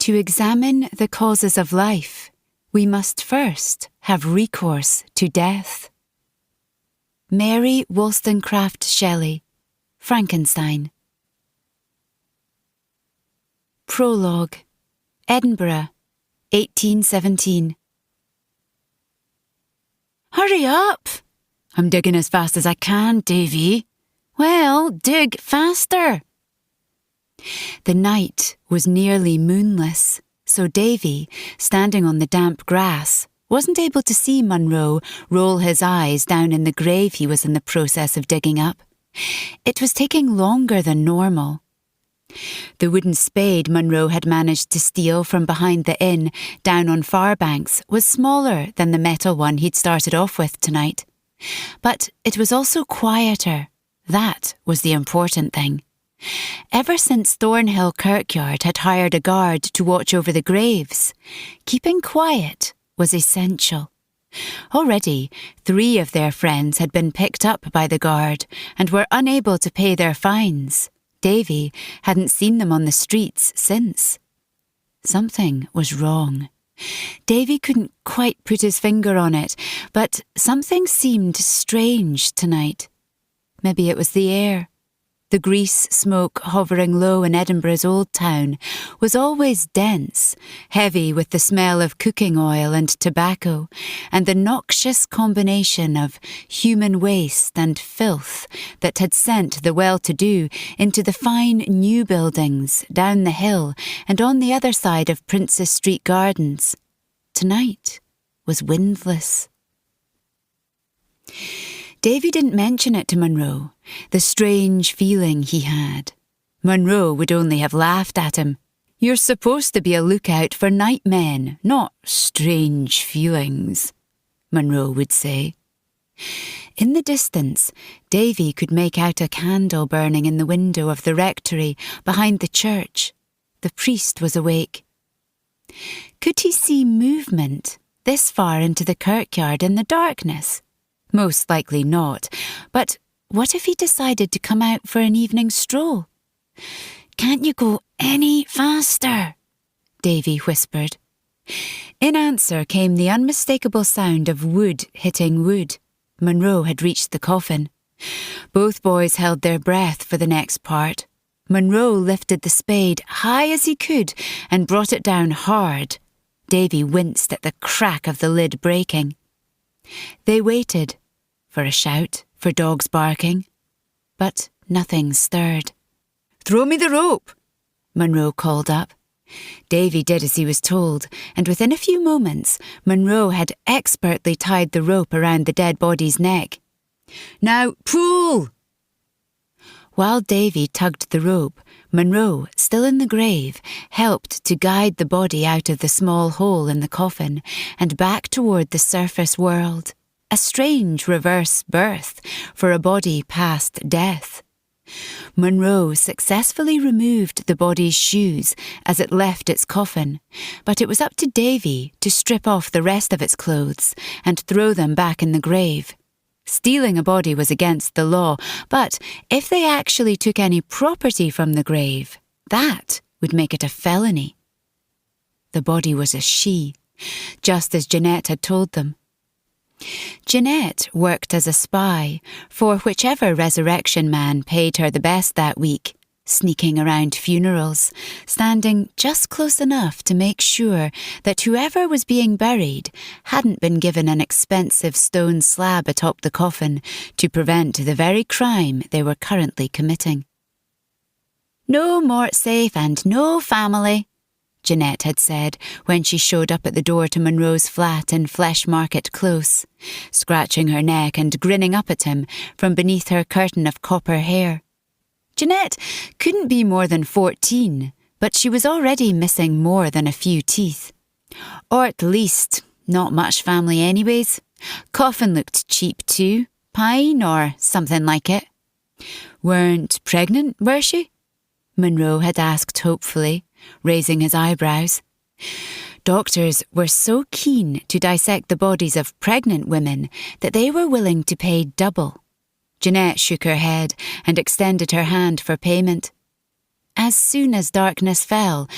To examine the causes of life, we must first have recourse to death. Mary Wollstonecraft Shelley, Frankenstein. Prologue, Edinburgh, 1817. Hurry up! I'm digging as fast as I can, Davy. Well, dig faster. The night was nearly moonless, so Davy, standing on the damp grass, wasn't able to see Munro roll his eyes down in the grave he was in the process of digging up. It was taking longer than normal. The wooden spade Munro had managed to steal from behind the inn down on Farbanks was smaller than the metal one he'd started off with tonight. But it was also quieter. That was the important thing. Ever since Thornhill Kirkyard had hired a guard to watch over the graves, keeping quiet was essential. Already, 3 of their friends had been picked up by the guard and were unable to pay their fines. Davy hadn't seen them on the streets since. Something was wrong. Davy couldn't quite put his finger on it, but something seemed strange tonight. Maybe it was the air. The grease smoke hovering low in Edinburgh's old town was always dense, heavy with the smell of cooking oil and tobacco, and the noxious combination of human waste and filth that had sent the well-to-do into the fine new buildings down the hill and on the other side of Princess Street Gardens. Tonight was windless. Davy didn't mention it to Munro, the strange feeling he had. Munro would only have laughed at him. You're supposed to be a lookout for night men, not strange feelings, Munro would say. In the distance, Davy could make out a candle burning in the window of the rectory behind the church. The priest was awake. Could he see movement this far into the kirkyard in the darkness? Most likely not, but what if he decided to come out for an evening stroll? Can't you go any faster? Davy whispered. In answer came the unmistakable sound of wood hitting wood. Munro had reached the coffin. Both boys held their breath for the next part. Munro lifted the spade high as he could and brought it down hard. Davy winced at the crack of the lid breaking. They waited, for a shout, for dogs barking. But nothing stirred. "Throw me the rope," Munro called up. Davy did as he was told, and within a few moments, Munro had expertly tied the rope around the dead body's neck. "Now, pull!" While Davy tugged the rope, Munro, still in the grave, helped to guide the body out of the small hole in the coffin and back toward the surface world. A strange reverse birth for a body past death. Munro successfully removed the body's shoes as it left its coffin, but it was up to Davy to strip off the rest of its clothes and throw them back in the grave. Stealing a body was against the law, but if they actually took any property from the grave, that would make it a felony. The body was a she, just as Jeanette had told them. Jeanette worked as a spy for whichever resurrection man paid her the best that week, sneaking around funerals, standing just close enough to make sure that whoever was being buried hadn't been given an expensive stone slab atop the coffin to prevent the very crime they were currently committing. "No Mort safe and no family," Jeanette had said when she showed up at the door to Munro's flat in Flesh Market Close, scratching her neck and grinning up at him from beneath her curtain of copper hair. Jeanette couldn't be more than 14, but she was already missing more than a few teeth. Or at least, not much family anyways. Coffin looked cheap too, pine or something like it. "Weren't pregnant, were she?" Munro had asked hopefully, raising his eyebrows. Doctors were so keen to dissect the bodies of pregnant women that they were willing to pay double. Jeanette shook her head and extended her hand for payment. As soon as darkness fell,